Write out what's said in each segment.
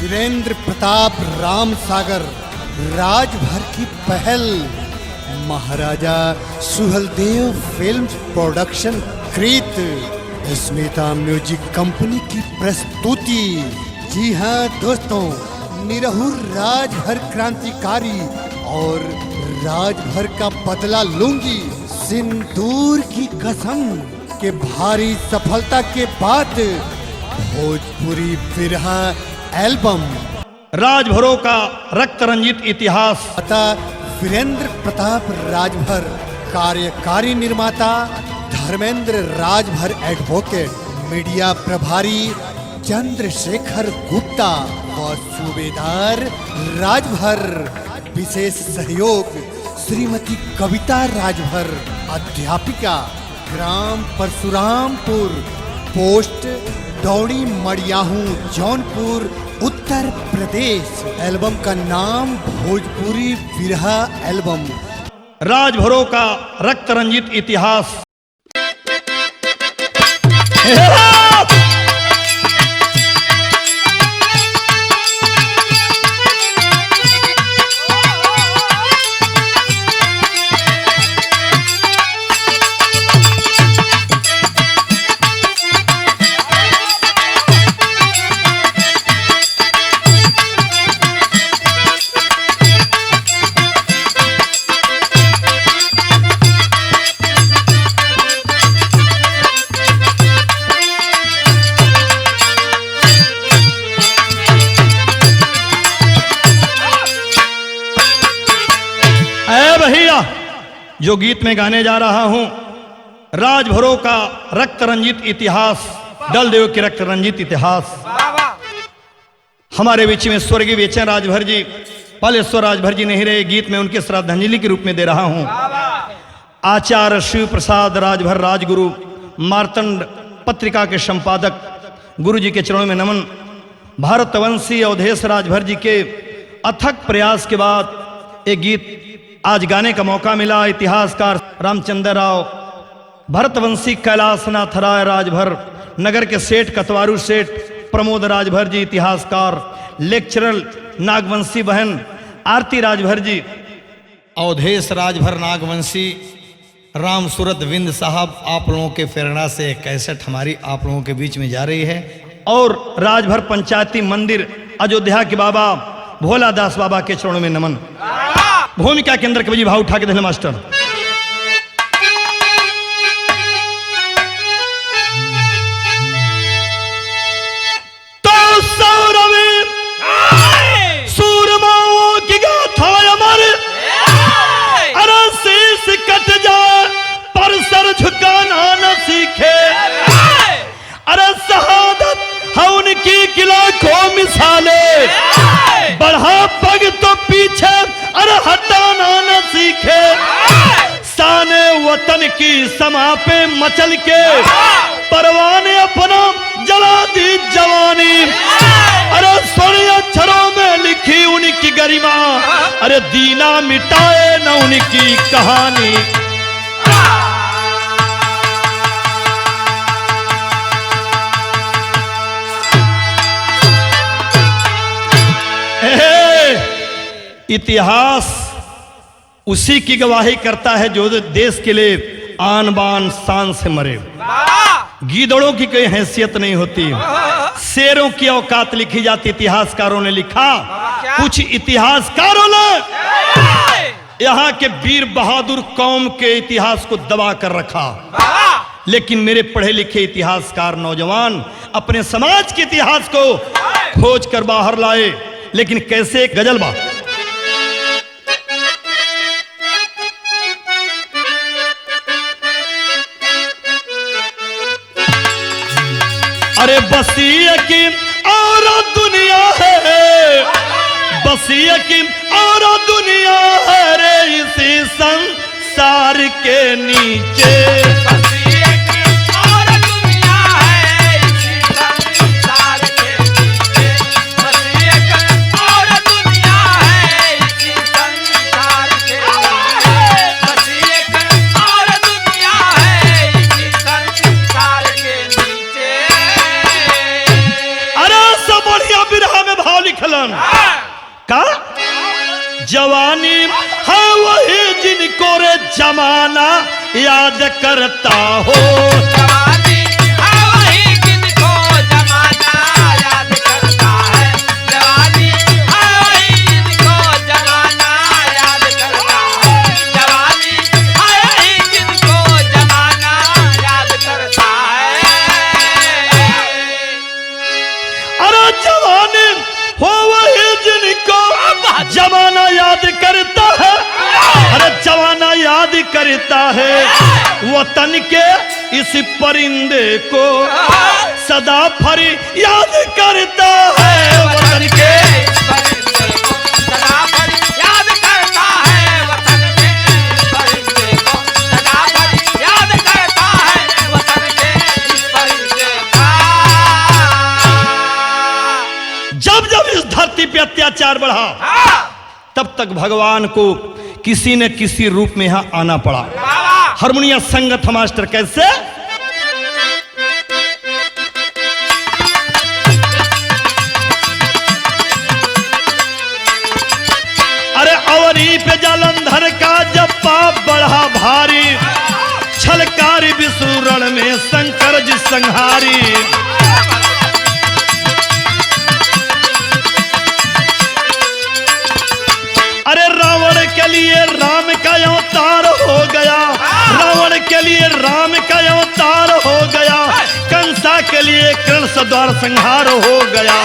वीरेंद्र प्रताप राम सागर राजभर की पहल महाराजा सुहेलदेव फिल्म्स प्रोडक्शन कृत स्मिता म्यूजिक कंपनी की प्रस्तुति। जी हाँ दोस्तों, निरहुर राजभर क्रांतिकारी और राजभर का बदला लूंगी सिंदूर की कसम के भारी सफलता के बाद भोजपुरी बिरहा एल्बम राजभरों का रक्त रंजित इतिहास अतः वीरेंद्र प्रताप राजभर, कार्यकारी निर्माता धर्मेंद्र राजभर एडवोकेट, मीडिया प्रभारी चंद्रशेखर गुप्ता और सूबेदार राजभर, विशेष सहयोग श्रीमती कविता राजभर, अध्यापिका, ग्राम परशुरामपुर, पोस्ट दौड़ी मड़ियाहू, जौनपुर, उत्तर प्रदेश। एल्बम का नाम भोजपुरी बिरहा एल्बम राजभरों का रक्त रंजित इतिहास। जो गीत में गाने जा रहा हूं, राजभरों का रक्त रंजित इतिहास, दलदेव के रक्त रंजित इतिहास। हमारे बीच में स्वर्गीय बेचैन राजभर जी, पालेश्वर राजभर जी नहीं रहे, गीत में उनके श्रद्धांजलि के रूप में दे रहा हूं। आचार्य शिव प्रसाद राजभर राजगुरु, मार्तंड पत्रिका के संपादक, गुरु जी के चरणों में नमन। भारतवंशी अवधेश राजभर जी के अथक प्रयास के बाद एक गीत आज गाने का मौका मिला। इतिहासकार रामचंद्र राव, भरतवंशी कैलाशनाथ राय राजभर, नगर के सेठ कतवारू सेठ प्रमोद राजभर जी इतिहासकार, लेक्चरर नागवंशी बहन आरती राजभर जी, अवधेश राजभर नागवंशी, राम सूरत विंद साहब, आप लोगों के प्रेरणा से कैसेट हमारी आप लोगों के बीच में जा रही है। और राजभर पंचायती मंदिर अयोध्या के बाबा भोला दास बाबा के चरणों में नमन। भूमिका के अंदर कवि भाव उठा के देने मास्टर। तो सौरवी सूरमाओं की गाथा अमर, अरे शीश कट जाए पर सर झुकाना न सीखे। अरे शहादत है उनकी किला को मिसाले, बढ़ा पग तो पीछे अरे हटाना न सीखे। शाने वतन की समा पे मचल के परवाने अपना जला दी जवानी। अरे स्वर्ण अक्षरों में लिखी उनकी गरिमा, अरे दीना मिटाए न उनकी कहानी। इतिहास उसी की गवाही करता है जो देश के लिए आन बान शान से मरे। गीदड़ों की कोई हैसियत नहीं होती, शेरों की औकात लिखी जाती। इतिहासकारों ने लिखा, कुछ इतिहासकारों ने यहाँ के वीर बहादुर कौम के इतिहास को दबा कर रखा, लेकिन मेरे पढ़े लिखे इतिहासकार नौजवान अपने समाज के इतिहास को खोज कर बाहर लाए। लेकिन कैसे? गजल बा। अरे बसिया की और दुनिया है, बसिया की और दुनिया है रे इसी संसार के नीचे। भगवान का जवानी है वही जिनको रे जमाना याद करता हो। जवानी है वही जिनको जमाना याद करता है। जवानी है वही जिनको जमाना याद करता है। जवानी है वही जिनको जमाना याद करता है। अरे जवानी हो वही जिनको जमाना याद करता है। अरे जवाना याद करता है वतन के इस परिंदे को सदा फरी याद करता है। वतन के इस परिंदे को सदा भरी याद करता है। वतन के इस परिंदे को सदा भरी याद करता है। वतन के इस परिंदे का जब जब इस धरती पे अत्याचार बढ़ा तब तक भगवान को किसी न किसी रूप में यहां आना पड़ा। हारमोनिया संगत मास्टर कैसे? अरे अवनी पे जालंधर का जब पाप बढ़ा भारी छलकारी विसूरण में शंकर जी संहारी। अरे रावण के लिए राम का अवतार हो गया। रावण के लिए राम का अवतार हो गया। कंसा के लिए कंस द्वार संहार हो गया।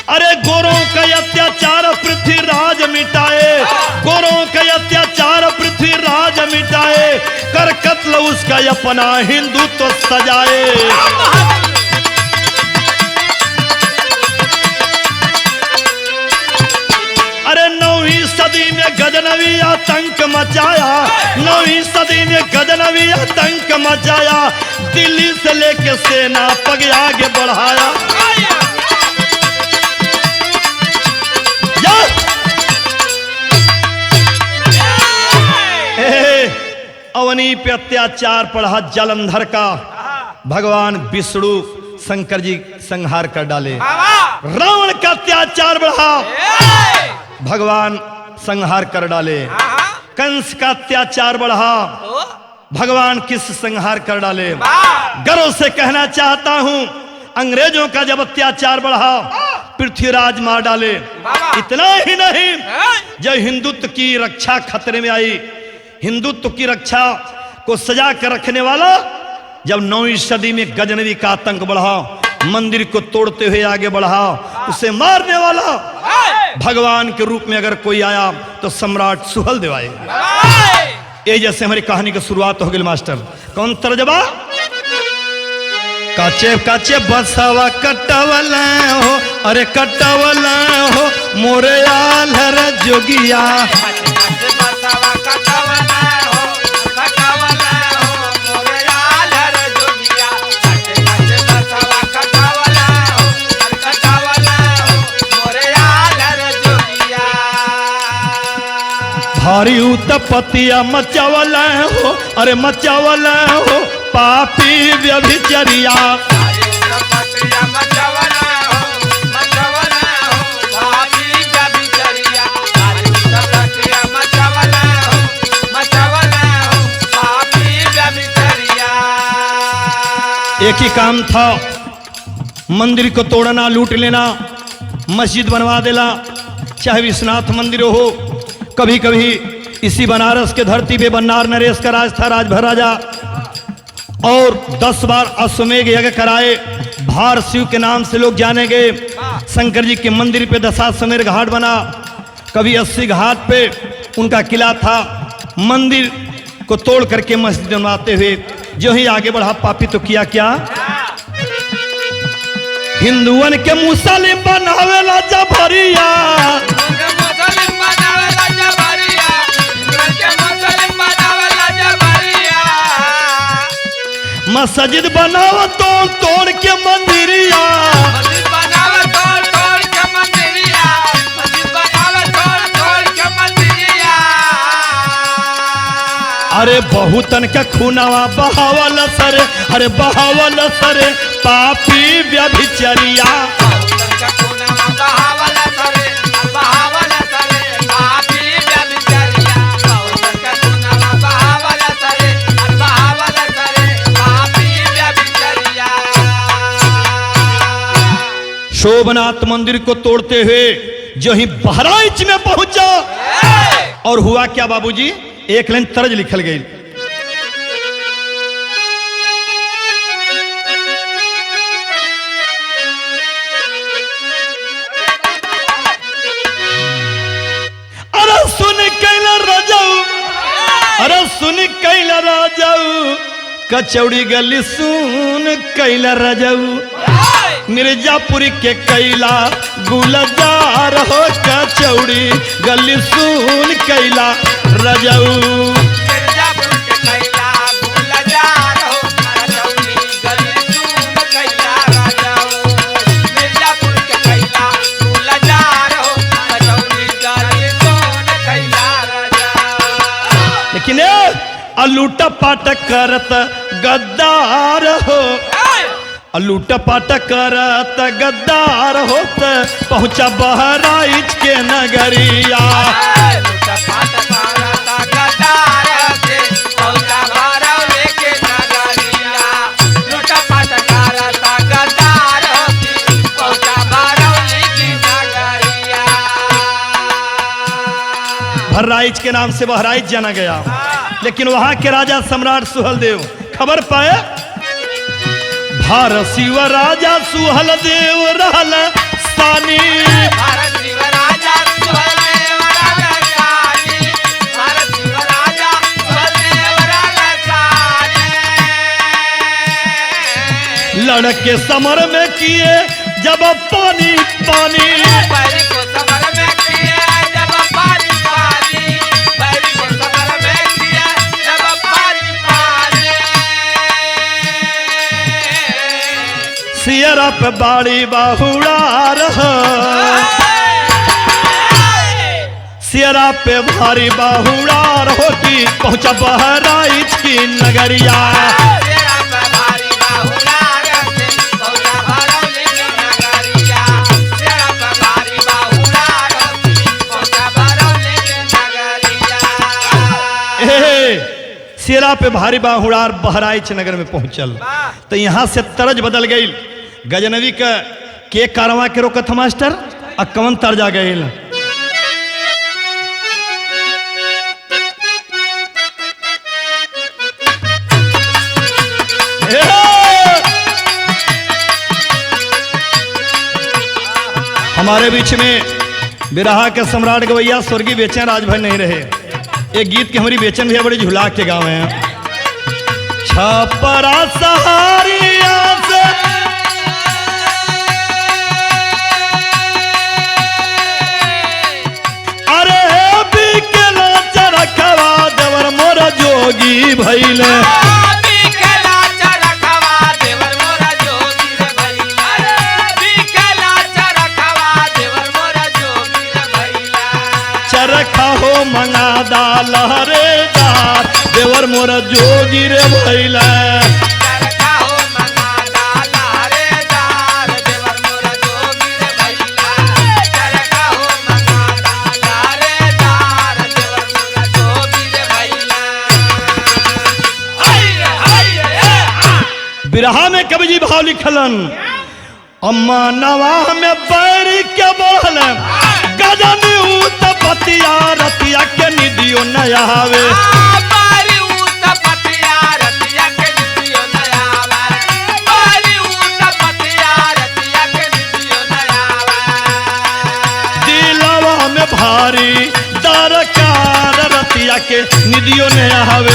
अरे गोरों का अत्याचार पृथ्वीराज मिटाए। गोरों का अत्याचार पृथ्वीराज मिटाए। कर कत्ल उसका अपना हिंदुत्व सजाए। अरे 9वीं सदी में गजनवी आतंक मचाया। 9वीं सदी में गजनवी आतंक मचाया। दिल्ली से लेके सेना पग आगे बढ़ाया। अवनी पे अत्याचार पढ़ा जलंधर का भगवान विष्णु शंकर जी संहार कर डाले। रावण का अत्याचार बढ़ा भगवान संहार कर डाले। कंस का अत्याचार बढ़ा भगवान किस संहार कर डाले। गर्व से कहना चाहता हूं अंग्रेजों का जब अत्याचार बढ़ा पृथ्वीराज मार डाले। इतना ही नहीं जब हिंदुत्व की रक्षा खतरे में आई, हिंदुत्व की रक्षा को सजा कर रखने वाला जब 9वीं सदी में गजनवी का आतंक बढ़ा, मंदिर को तोड़ते हुए आगे बढ़ा, उसे मारने वाला भगवान के रूप में अगर कोई आया तो सम्राट सुहेलदेव आए। ये जैसे हमारी कहानी की शुरुआत हो गई मास्टर। कौन तर्जबा? काचे काचे बसवा कटवला हो, अरे कटवला हो मोरे आलर जोगिया। भारी उत्पत्तिया मचावला हो, अरे मचावला हो पापी व्यभिचरिया। एक ही काम था, मंदिर को तोड़ना, लूट लेना, मस्जिद बनवा देना, चाहे विश्वनाथ मंदिर हो। कभी कभी इसी बनारस के धरती पे बन्नार नरेश का राज था, राजभर राजा, और 10 बार अश्वमेघ यज्ञ कराए। भार शिव के नाम से लोग जाने गए। शंकर जी के मंदिर पे दशाश्वमेध घाट बना। कभी 80 घाट पे उनका किला था। मंदिर को तोड़ करके मस्जिद बनवाते हुए जो ही आगे बढ़ा पापी तो किया क्या? हिंदुअन के मुसलिम बनावेला जबरिया। मस्जिद बनाव तोड़ तोड़ के मंदिरिया। अरे बहुतन का खूनावा बहावल सरे, अरे बहावल सरे पापी व्यभिचरिया। बहुतन का खूनवा बहावल सरे, बहावल सरे पापी व्यभिचरिया। बहुतन का खूनवा बहावल सरे, बहावल सरे पापी व्यभिचरिया। शोभनाथ मंदिर को तोड़ते हुए जो ही बहराइच में पहुंचा, और हुआ क्या बाबूजी, एक लाइन तर्ज लिखल गई। अरे सुन कैला राजाऊ, अरे सुन कैला राजाऊ, कचौड़ी गली सुन कैला राजाऊ। मिर्जापुर के कैला गुलजार हो, कचौड़ी गली सुन कैला राजाऊ। मिर्जापुर के कैला गुलजार हो, कचौड़ी गली सुन कैला राजाऊ। मिर्जापुर के कैला गुलजार हो, कचौड़ी गली सुन कैला राजाऊ। लेकिन लूटा पाट करत गद्दार हो, लूटा पाट करत गद्दार होत पहुंचा बहराइच के नगरिया। लूटा पाट करत गद्दार से पहुंचा बहराइच के नगरिया। लूटा पाट करत गद्दार से पहुंचा बहराइच के नगरिया। बहराइच के नाम से बहराइच जाना गया, लेकिन वहां के राजा सम्राट सुहलदेव खबर पाए, भारत शिव राजा सुहलदेव रहल सानी। भारत शिव राजा सुहलदेव रहल सानी। भारत शिव राजा सुहलदेव रहल सानी। लड़के समर में किए जब पानी पानी, बैरी को समर में किए जब पानी पानी। बैरी को समर में किए जब पानी पानी। सियरा पे बाड़ी बाहुड़ार हो, सियरा पे भारी बाहुड़ार होती पहुंचा बहराइच की नगरिया। तेरा पे भारी बाहुलार से पहुंचा बहराइच की नगरिया। तेरा पे भारी बाहुलार से पहुंचा बहराइच की नगरिया। सियरा पे भारी बाहुड़ार बहराइच नगर में पहुंचल, तो यहां से तरज बदल गई। गजनवी का के कारवा के रोकत मास्टर आ कवन तर्ज आ गई। हमारे बीच में बिरहा के सम्राट गवैया स्वर्गीय बेचैन राजभर नहीं रहे। एक गीत की हमारी बेचैन भैया बड़ी झुला के गाँव हैं। छपरा सहारिया से अरे बिकला चरखवा देवर मोर जोगी भैले। बिकला चरखवा देवर मोरा जोगी रे भैला। बिकला चरखवा देवर मोरा जोगी रे भैला। चरखा हो मंगा दाल रे दार देवर मोर जोगी रे भैले। चरखा हो मंगा डाला रे दार देवर मोरा जोगी रे भैला। चरखा हो मंगा डाला रे दार देवर मोरा जोगी रे भैला। हाय रे बिरहा में कवि जी भाव लिखलन, अम्मा नवाह में बैर के बोल गजनी उत पतिया रतिया के निदियो न आवे। बारी ऊत पतिया रतिया के निदियो न आवे। बारी ऊत पतिया रतिया के निदियो न आवे। दिलवा में भारी दरकार रतिया के निदियो न आवे।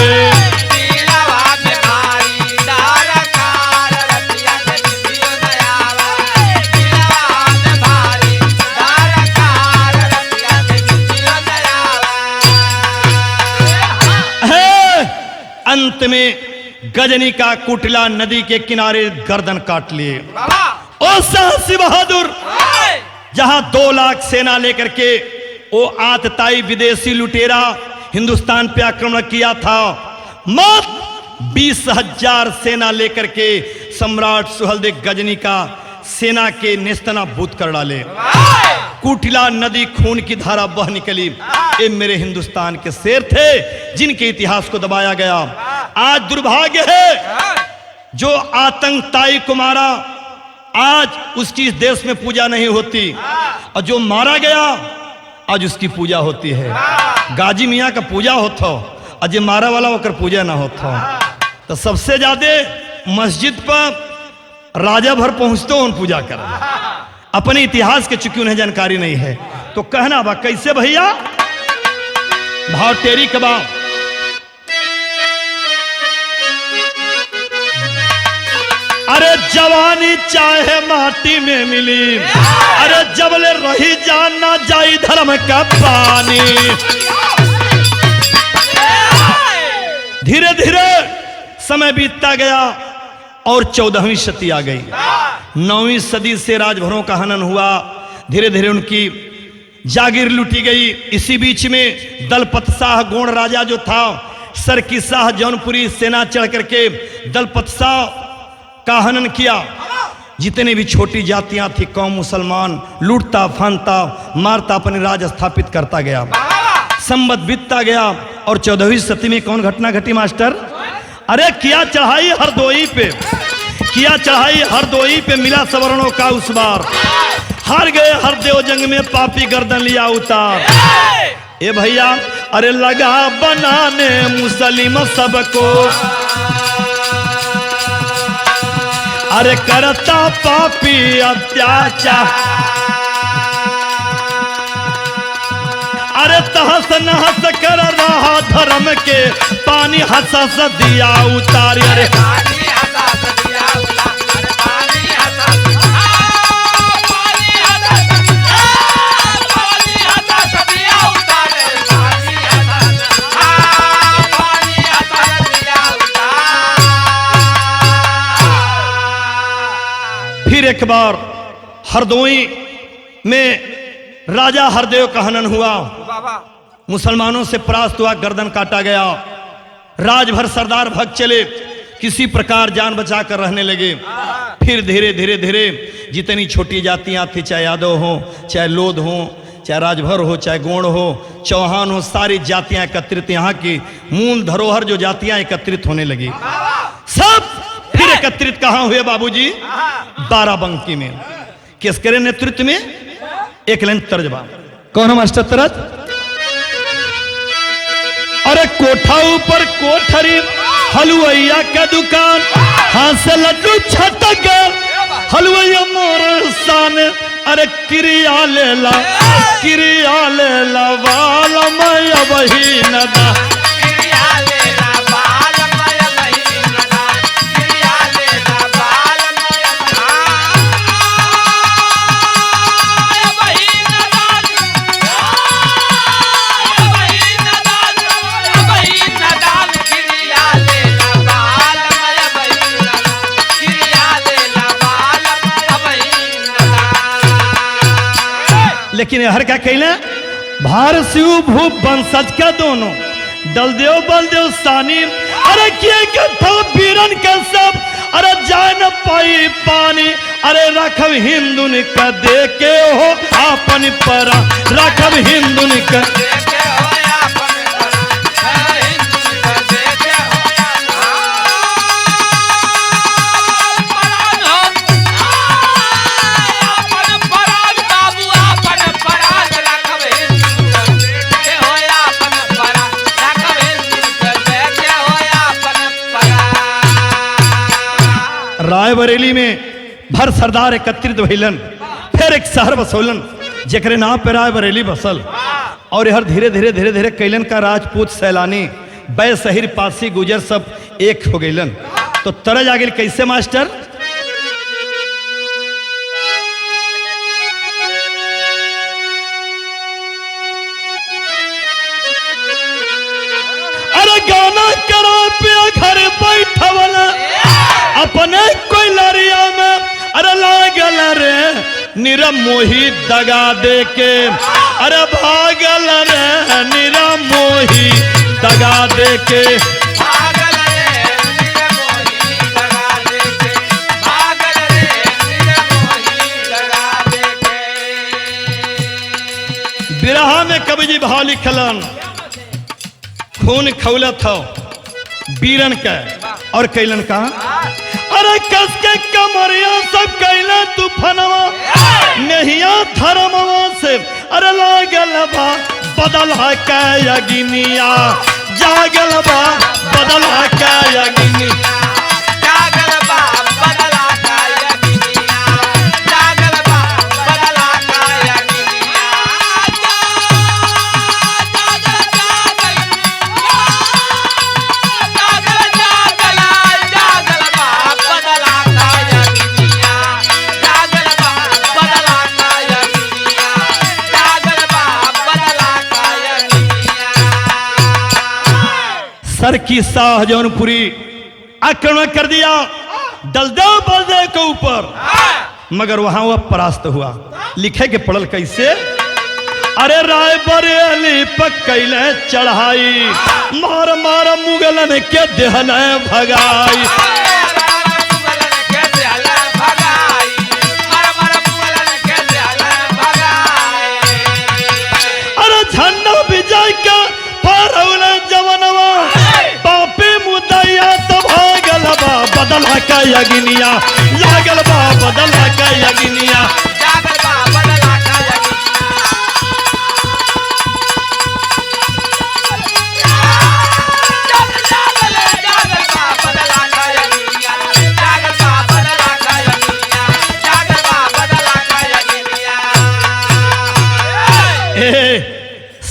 दिलवा में भारी दरकार रतिया के निदियो न आवे। दिलवा में भारी दरकार रतिया के निदियो न आवे। अंत में गजनी का कुटिला नदी के किनारे गर्दन काट लिए। बाबा ओ साहसी बहादुर, जहां 2 लाख सेना लेकर के वो आतताई विदेशी लुटेरा हिंदुस्तान पे आक्रमण किया था, मत 20,000 सेना लेकर के सम्राट सुहेलदेव गजनी का सेना के नेस्तनाबूद कर डाले। कुटिला नदी खून की धारा बह निकली। ये मेरे हिंदुस्तान के शेर थे जिनके इतिहास को दबाया गया। आज दुर्भाग्य है जो आतंकताई को मारा, आज उसकी इस देश में पूजा नहीं होती, और जो मारा गया आज उसकी पूजा होती है। गाजी मियाँ का पूजा होता और जो मारा वाला होकर पूजा ना होता। तो सबसे ज्यादा मस्जिद पर राजा भर पहुंचते उन पूजा कर अपने इतिहास के, चूंकि उन्हें जानकारी नहीं है। तो कहना बा कैसे भैया, भाव तेरी कबाब। अरे जवानी चाहे माटी में मिली, अरे जबले रही जानना जाई धर्म का पानी। धीरे धीरे समय बीतता गया और 14वीं सदी आ गई। 9वीं सदी से राजभरों का हनन हुआ। धीरे धीरे उनकी जागीर लूटी गई। इसी बीच में दलपत शाह गोंड राजा जो था, सरकी शाह जौनपुरी सेना चढ़ करके दलपत शाह का हनन किया। जितने भी छोटी जातियां थी, कौम मुसलमान लूटता फानता मारता अपने राज स्थापित करता गया। संवत बीतता गया और 14वीं सदी में कौन घटना घटी मास्टर? अरे किया चढ़ाई हरदोई पे, किया चढ़ाई हरदोई पे, मिला सवर्णों का उस बार। हार गए हरदेव जंग में, पापी गर्दन लिया उतार। ए भैया अरे लगा बनाने मुसलिम सबको, अरे करता पापी अत्याचार। अरे तहस नहस कर रहा धर्म के, पानी हंस दिया उतार। अरे फिर एक बार हरदोई में राजा हरदेव का हनन हुआ। मुसलमानों से परास्त हुआ, गर्दन काटा गया। राजभर सरदार भग चले, किसी प्रकार जान बचा कर रहने लगे। फिर धीरे धीरे धीरे जितनी छोटी जातियां थी, चाहे यादव हो, चाहे लोध हो, चाहे राजभर हो, चाहे गोंड हो, चौहान हो, सारी जातियां एकत्रित, यहाँ की मूल धरोहर जो जातियां एकत्रित होने लगी। सब फिर एकत्रित कहाँ हुए बाबूजी? बाराबंकी में। किसके नेतृत्व में? एक लाइन तर्जबा कौन है मास्टर तरज? अरे कोठा ऊपर कोठरी, हलवैया का दुकान, हाथ से लड्डू छटक गए, हलवैया मोर सान। अरे क्रिया ले ला वाला मैं वही नदा। लेकिन हर क्या कहले, भार शिव भूप वंशज का दोनों, दलदेव बलदेव सानी। अरे किए कथा बीरन का सब, अरे जान न पाई पानी। अरे रखब हिंदुन का दे के हो आपन परा, रखब हिंदुन का रायबरेली में भर सरदार एकत्रित भइलन। फिर एक शहर बसौलन जेकरे नाम पे रायबरेली बसल। और यह धीरे धीरे धीरे धीरे कैलन का राजपूत सैलानी बै शहर पासी गुजर सब एक हो गईलन। तो तरज आ गई कैसे मास्टर? अरे गाना करा पे घर बैठवला अपने कोई लरिया में, अरे लागल रे निरमोही दगा दे के, अरे भागल रे निरमोही दगा दे के। कवि जी भाव लिखलन, खून खौलत हो बीरन के और कैलन का, अरे कस के कमरिया सब कैला तूफानवा नहिया धर्मवा से, अरे लागल बा बदला के यगिनिया, जागल बा बदला के यगिनिया, जागल बा बदला का यगिनिया, जागल बा बदला का यगिनिया, जागल बा बदला का यगिनिया, जागल बा बदला का यगिनिया, जागल बा बदला का यगिनिया। सर की शाह जौनपुरी आक्रमण कर दिया दलदेव बलदेव के ऊपर, मगर वहां वह परास्त हुआ। लिखे के पड़ल कैसे, अरे राय बरेली पकैले चढ़ाई, मार मार मुगलन के देहल भगाई, अरे झंडा विजय का फरौल जवनवा, पापी मुदैया तो भागल बा बदला का यगिनिया, लागल बा बदला का यगिनिया, जागल बा बदला का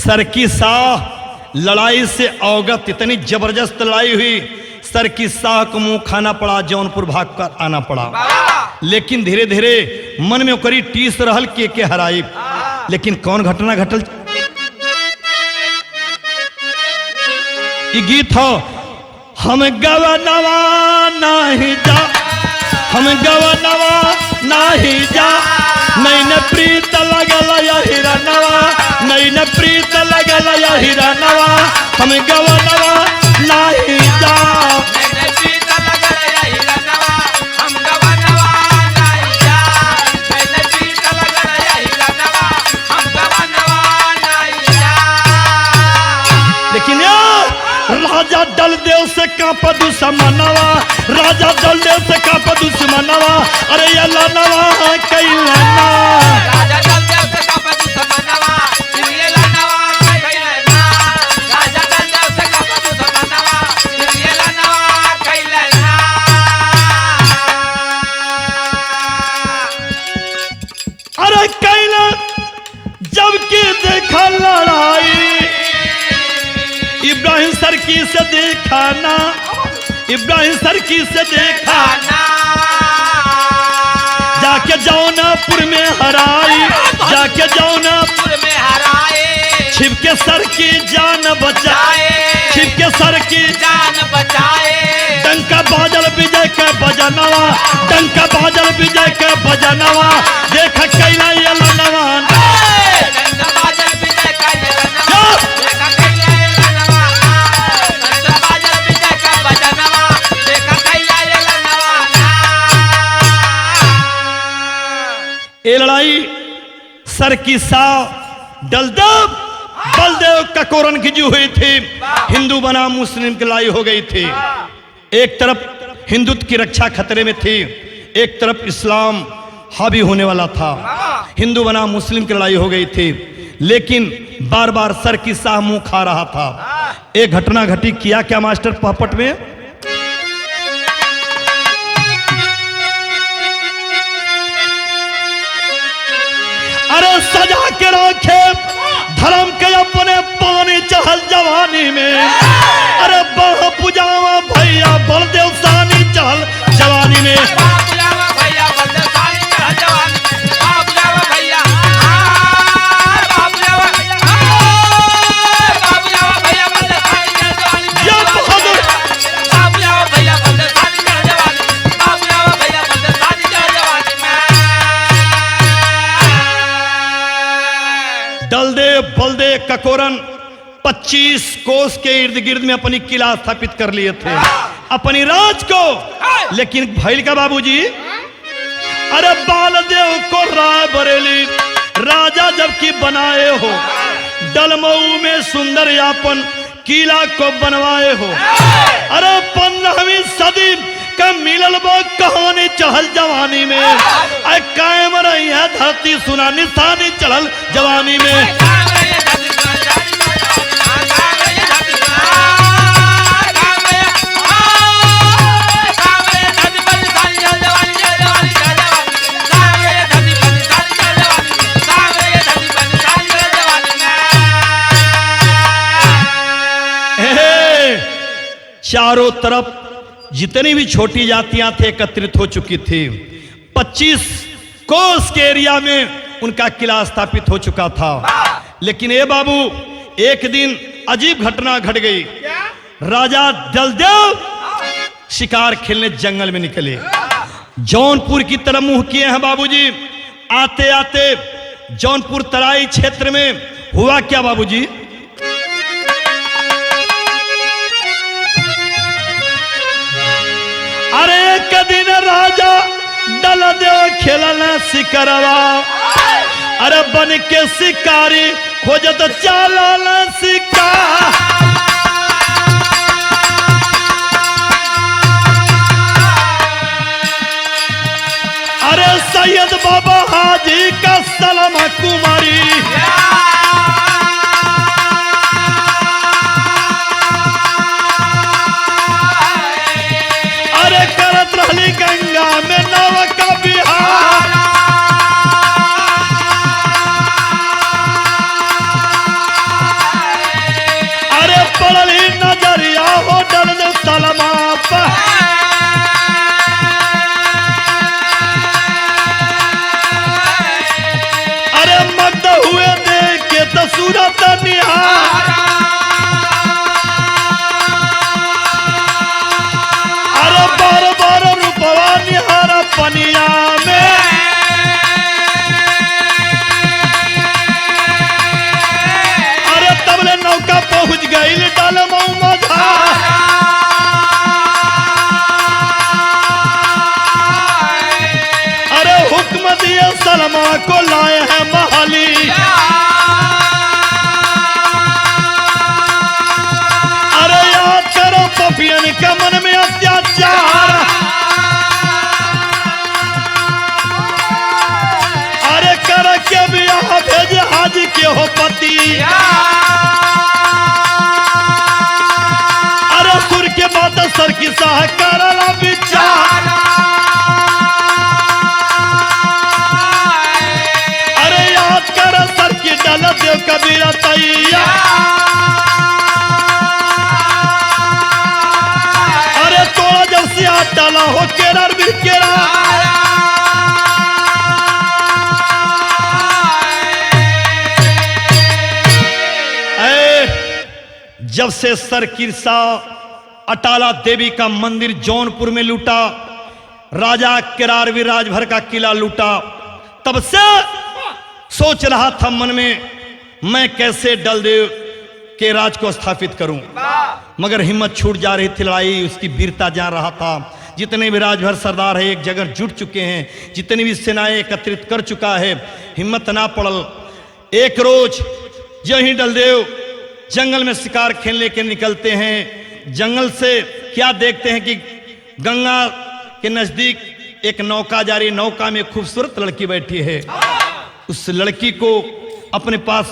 सर की शाह लड़ाई से अवगत, इतनी जबरदस्त लड़ाई हुई, सर की शाह को मुंह खाना पड़ा, जौनपुर भाग कर आना पड़ा। लेकिन धीरे धीरे मन में ओकरी टीस रहल के हराई। लेकिन कौन घटना घटल, ये गीत हो, हम गवनवा नहीं जा, हम गवनवा नहीं जा, नहीं न प्रीत लगल या हिरनवा, नहीं न प्रीत लगल या हिरनवा, हम गवनवा नहीं जा, लेकिन राजा दलदेव से कांप दुश्मनवा, राजा दलदेव से कांप दुश्मनवा, अरे अल्लाह नवा कैलना, राजा दलदेव से कांप दुश्मनवा, ये लनवा कैलना, राजा दलदेव से कांप दुश्मनवा, ये लनवा कैलना। अरे कैला जबकि देखा लड़ाई, इब्राहिम सरकी से देखा ना, इब्राहिम सरकी से देखा, जाके जौनापुर में हराई, जाके जौनापुर में हराए, छिप के सर की जान बचाए, छिप के सर की जान बचाए, डंका बाजल विजय के बजनवा, डंका बाजल विजय के बजनवा, देख कैला ये लनवा, बाजल विजय का ये लनवा, देखा कैला ये लनवा, बाजल विजय का बजनवा, देखा कैला ये लनवा। ये लड़ाई सर की शाह दलदेव बलदेव ककोरन की जो हुई थी, हिंदू बनाम मुस्लिम की लड़ाई हो गई थी। एक तरफ हिंदुत्व की रक्षा खतरे में थी, एक तरफ इस्लाम हावी होने वाला था, हिंदू बनाम मुस्लिम की लड़ाई हो गई थी। लेकिन बार बार सर की शाह मुंह खा रहा था। एक घटना घटी, किया क्या मास्टर पापट में, अरे सजा के रखे धर्म के अपने पानी चढ़ल जवानी में, अरे बाह पुजावा भैया बलदेव सानी चढ़ल जवानी में, बाबूलावा भैया बलदेव सानी चढ़ल जवानी में, बाबूलावा भैया, बाबूलावा भैया बलदेव सानी चढ़ल जवानी में, या बहादुर बाबूलावा भैया बलदेव सानी चढ़ल जवानी में, बाबूलावा भैया बलदेव सानी चढ़ल जवानी में। दलदेव बलदेव ककोरन 25 कोस के इर्द गिर्द में अपनी किला स्थापित कर लिए थे, अपनी राज को। लेकिन भैल का बाबूजी, अरे बालदेव को राय बरेली राजा जबकि बनाए हो, डलमऊ में सुंदर यापन किला को बनवाए हो। अरे 15वीं सदी का मिलल वो कहानी चहल जवानी में, कायम रही है धरती सुना निशानी चढ़ल जवानी में। चारों तरफ जितनी भी छोटी जातियां थे एकत्रित हो चुकी थी। 25 कोस के एरिया में उनका किला स्थापित हो चुका था। लेकिन ए बाबू, एक दिन अजीब घटना घट गई। राजा जलदेव शिकार खेलने जंगल में निकले, जौनपुर की तरफ मुंह किए हैं बाबूजी। आते आते जौनपुर तराई क्षेत्र में हुआ क्या बाबूजी, अरे एक दिन राजा डल देव खेलना शिकारवा, अरे बन के शिकारी खोजत चालाना शिकार। अरे सैयद बाबा हाजी का सलमा कुमारी, करत रहली गंगा में नव का बिहार। अरे पड़ली नजरिया हो डल सलमा पर, अरे मग्न हुए देख के तो सूरत निहार। पनिया में अरे तबले नौका पहुंच गई डलमऊ मझा। अरे हुक्म दिए सलमा को लाए हैं महाली, अरे याद करो पपियन के मन में अत्याचार। के भी यहाँ भेजे हाजी के हो पति, अरे सुर के बाद सर की सहकार विचार। अरे याद कर सर की डल देव कबीर तैया, अरे तोड़ा जब से डाला हो केरा भी केरा। जब से सर किरसा अटाला देवी का मंदिर जौनपुर में लूटा, राजा केरारवीर राजभर का किला लूटा, तब से सोच रहा था मन में मैं कैसे डलदेव के राज को स्थापित करूं, मगर हिम्मत छूट जा रही थी। लड़ाई उसकी वीरता जान रहा था। जितने भी राजभर सरदार है एक जगह जुट चुके हैं, जितनी भी सेनाएं एकत्रित कर चुका है, हिम्मत ना पड़ल। एक रोज जो ही डलदेव जंगल में शिकार खेलने के निकलते हैं, जंगल से क्या देखते हैं कि गंगा के नजदीक एक नौका जा रही, नौका में खूबसूरत लड़की बैठी है। उस लड़की को अपने पास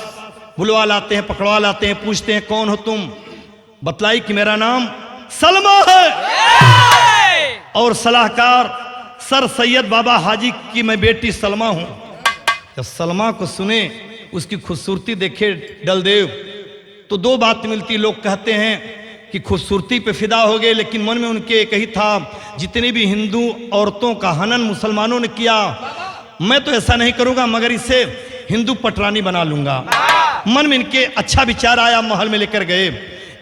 बुलवा लाते हैं, पकड़वा लाते हैं, पूछते हैं कौन हो तुम? बतलाई कि मेरा नाम सलमा है और सलाहकार सर सैयद बाबा हाजी की मैं बेटी सलमा हूं। जब सलमा को सुने, उसकी खूबसूरती देखे डलदेव, तो दो बात मिलती। लोग कहते हैं कि खूबसूरती पे फिदा हो गए, लेकिन मन में उनके एक ही था, जितनी भी हिंदू औरतों का हनन मुसलमानों ने किया, मैं तो ऐसा नहीं करूंगा, मगर इसे हिंदू पटरानी बना लूंगा। मन में इनके अच्छा विचार आया, महल में लेकर गए।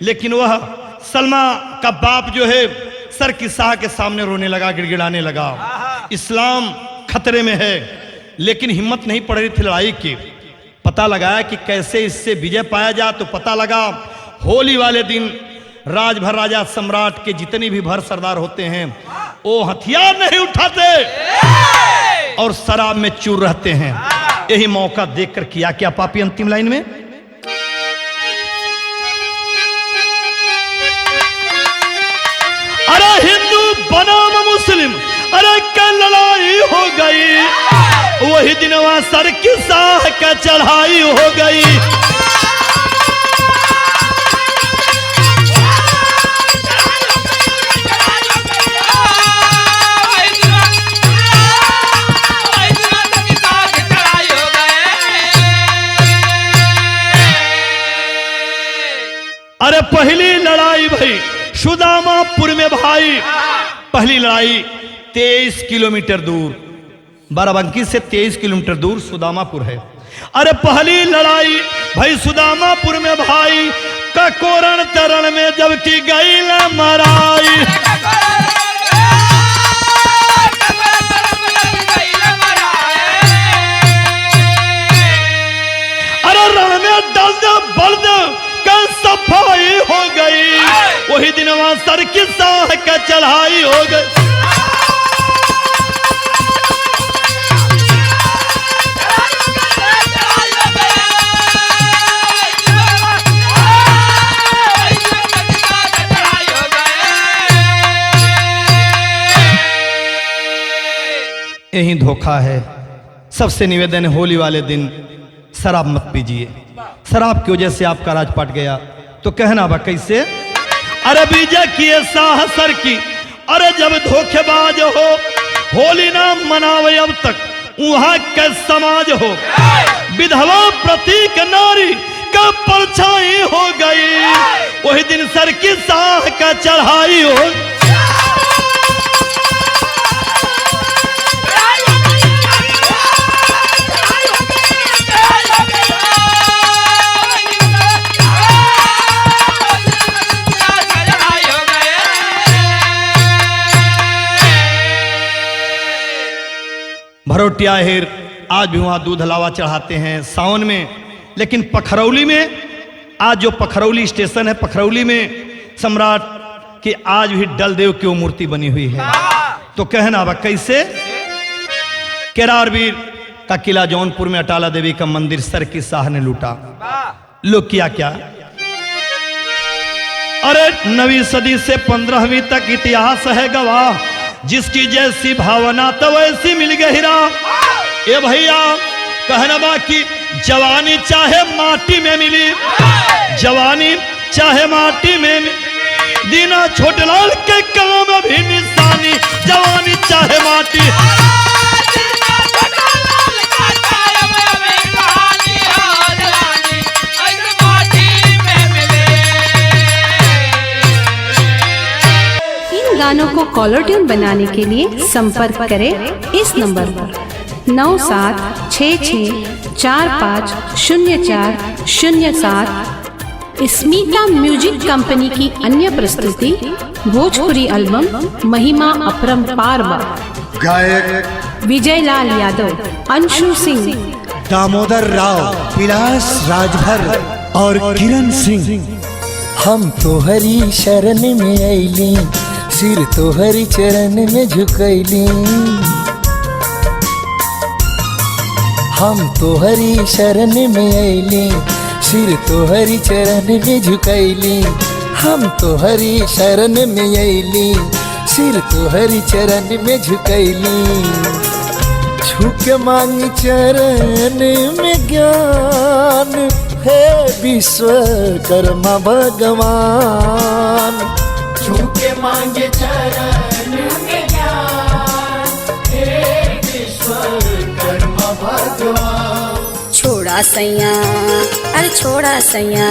लेकिन वह सलमा का बाप जो है सर की शाह के सामने रोने लगा, गिड़गिड़ाने लगा। इस्लाम खतरे में है, लेकिन हिम्मत नहीं पड़ रही थी लड़ाई की। पता लगाया कि कैसे इससे विजय पाया जाए, तो पता लगा होली वाले दिन राजभर राजा सम्राट के जितने भी भर सरदार होते हैं वो हथियार नहीं उठाते और शराब में चूर रहते हैं। यही मौका देखकर किया क्या पापी अंतिम लाइन में, दिनवा सर की साह का चढ़ाई हो गई। अरे पहली लड़ाई भाई सुदामापुर में भाई, पहली लड़ाई 23 किलोमीटर दूर, बाराबंकी से 23 किलोमीटर दूर सुदामापुर है। अरे पहली लड़ाई भाई सुदामापुर में भाई, ककोरण चरण में जबकि गई न मराई। अरे रण में दर्द बल्द का सफाई हो गई, वही दिन वहां सर की साह का चढ़ाई हो गई। यही धोखा है। सबसे निवेदन है, होली वाले दिन शराब मत पीजिए। शराब की वजह से आपका राज पट गया तो कहना बा कैसे? अरे विजय किए साह सर की, अरे जब धोखेबाज हो, होली ना मनावे अब तक वहां का समाज हो। विधवा प्रतीक नारी का परछाई हो गई, वही दिन सर की साह का चढ़ाई हो। भरोटिया हेर आज भी वहाँ दूध हलावा चढ़ाते हैं सावन में, लेकिन पखरौली में आज जो पखरौली स्टेशन है, पखरौली में सम्राट की आज भी डलदेव की वो मूर्ति बनी हुई है। तो कहना बा कैसे? केरारवीर का किला जौनपुर में अटाला देवी का मंदिर सर की साह ने लूटा। लोग किया क्या? अरे 9वीं सदी से 15वीं तक इतिहास है गवाह, जिसकी जैसी भावना तो वैसी मिल गई राह। ए भैया कहना बाकी जवानी चाहे माटी में मिली, जवानी चाहे माटी में मिली, दीना छोटलाल के काम भी निशानी, जवानी चाहे माटी। गानों को कॉलर ट्यून बनाने के लिए संपर्क करें इस नंबर पर 9766450407। स्मिता म्यूजिक कंपनी की अन्य प्रस्तुति भोजपुरी एल्बम महिमा अपरंपार गायक विजयलाल यादव, अंशु सिंह, दामोदर राव, विलास राजभर और किरण सिंह। हम तोहरी शरण में अइली, सिर तोहरी चरण में झुकैली। हम तोहरी शरण में अइली, सिर तोहरी चरण में झुकैली। हम तोहरी शरण में अइली, सिर तोहरी चरण में झुकैली। झुक मांग चरण में ज्ञान, हे विश्वकर्मा भगवान। झुके मांगे चरण में ज्ञान, हे विश्वकर्मा भगवान। छोड़ा सैया, अरे छोड़ा सैया,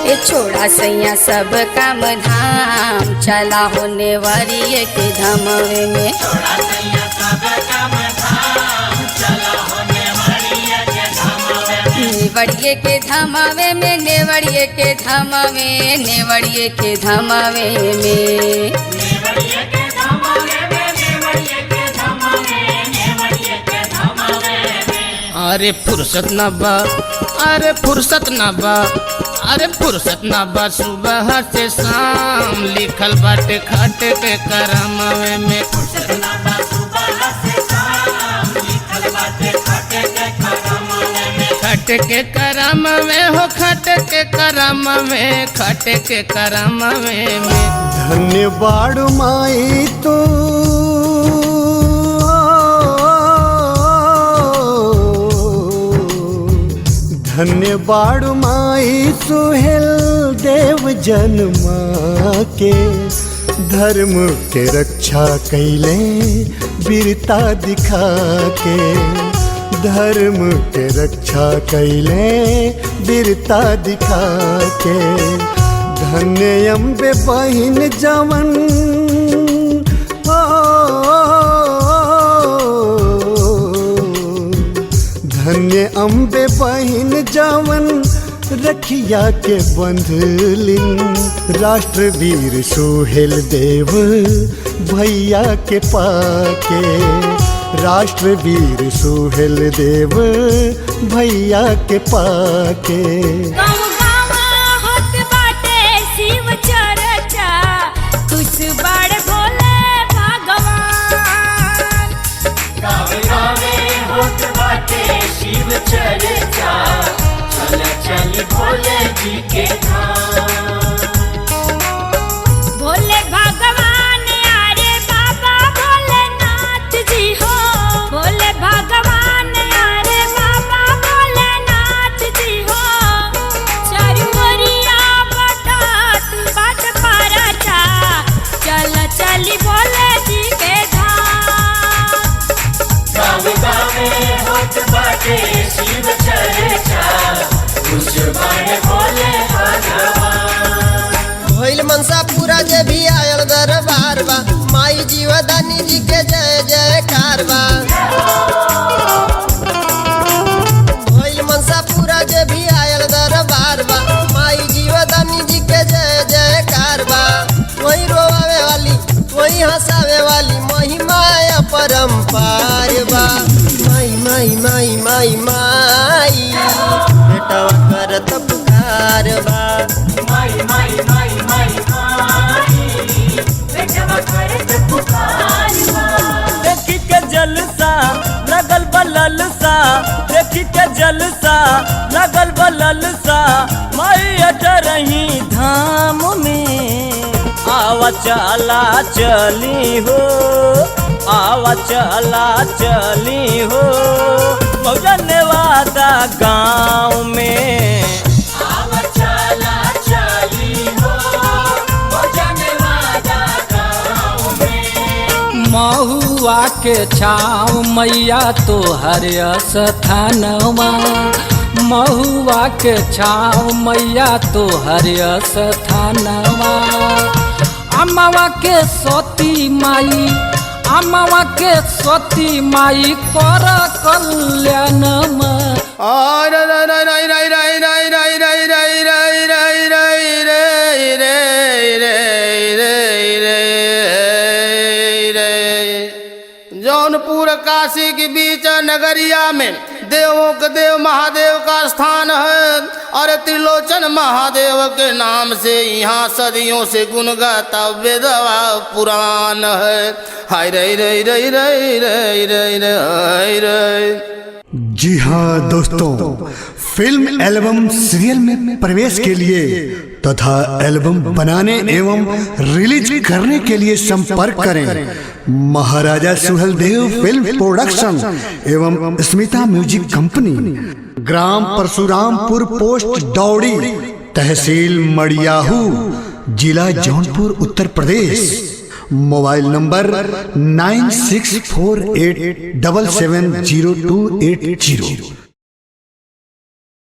ये छोड़ा सैया सब काम धाम, चला होने वाली के धामवे में। छोड़ा सैया सब काम धाम, चला होने वाली के धामवे में। नेवड़िए के धामवे में, नेवड़िए के धामवे, नेवड़िए के धामवे में। नेवड़िए के धामवे में, नेवड़िए के धामवे, नेवड़िए के धामवे में। अरे फुर्सत न बा, अरे फुर्सत न बा, अरे फुर्सत न बा सुबह से शाम, लिखल बाटे खट के करमवे में। फुर्सत न बा सुबह से शाम, लिखल बाटे खट के करमवे में। खट के करमवे हो, खट के करमवे, खट के करमवे में। धन्य बाड़ माई तो बाड़ू माई सुहेल देव जन्मा के, धर्म के रक्षा कैले वीरता दिखा के, धर्म के रक्षा कैले वीरता दिखा के। धन्य अम्बे बहिन जवन धन्य अम्बे बहिन जवन रखिया के बंधलिन, राष्ट्रवीर सुहेल देव भैया के पाके, राष्ट्रवीर सुहेल देव भैया के पाके। गाँव गाँव होत बाटे शिव चर्चा, कुछ बड़ भोले भगवान। गावे गावे होत बाटे शिव चर्चा, चल चल भोले जी के धाम। भोले भगवान अरे बाबा भोलेनाथ जी हो, भोले भगवान अरे बाबा भोलेनाथ जी हो। चारू ओरिया बटात बाट परचा, चल चली भोले जी के धाम। गावे गावे होत बाटे शिव चर्चा, कुछ बड़ भोले भगवान। भइल मनसा पूरा जे भी आयल दरबार बा, माई जीवदानी जी के जय जयकार बा। भइल मनसा पूरा जे भी आयल दरबार बा, माई जीवदानी जी के जय जयकार बा। वही रोवावे वाली वही हंसावे वाली महिमा अपरंपार बा। माई माई माई माई माई बेटवा करत पुकार बा। माई माई माई माई माई, बेटवा करत पुकार बा। देखी के जलसा लगल बललसा, देखी के जलसा लगल बललसा, माई अटरही धाम में। आवा चला चली हो, आवा चला चली हो, मौजन वादा गाँव में। आवा चला चली हो, मौजन वादा गाँव में। महुआ के छाँव मैया तोहर स्थानवा, महुआ के छाँव मैया तोहर स्थानवा। अम्मावा के सती माई, अम्मावा के सती माई कर कल्याणमा। जौनपुर काशी के बीच नगरिया में देवों के देव महादेव का स्थान है, और त्रिलोचन महादेव के नाम से यहाँ सदियों से गुण गाता वेदवा पुराण है। हाय रे रे रे रे रे रे रे रे। जी हाँ दोस्तों, फिल्म एल्बम सीरियल में प्रवेश के लिए तथा एल्बम बनाने एवं रिलीज करने के लिए संपर्क करें महाराजा सुहेलदेव फिल्म प्रोडक्शन एवं स्मिता म्यूजिक कंपनी, ग्राम परशुरामपुर, पोस्ट डौड़ी, तहसील मड़ियाहू, जिला जौनपुर, उत्तर प्रदेश। Mobile number 9648770280।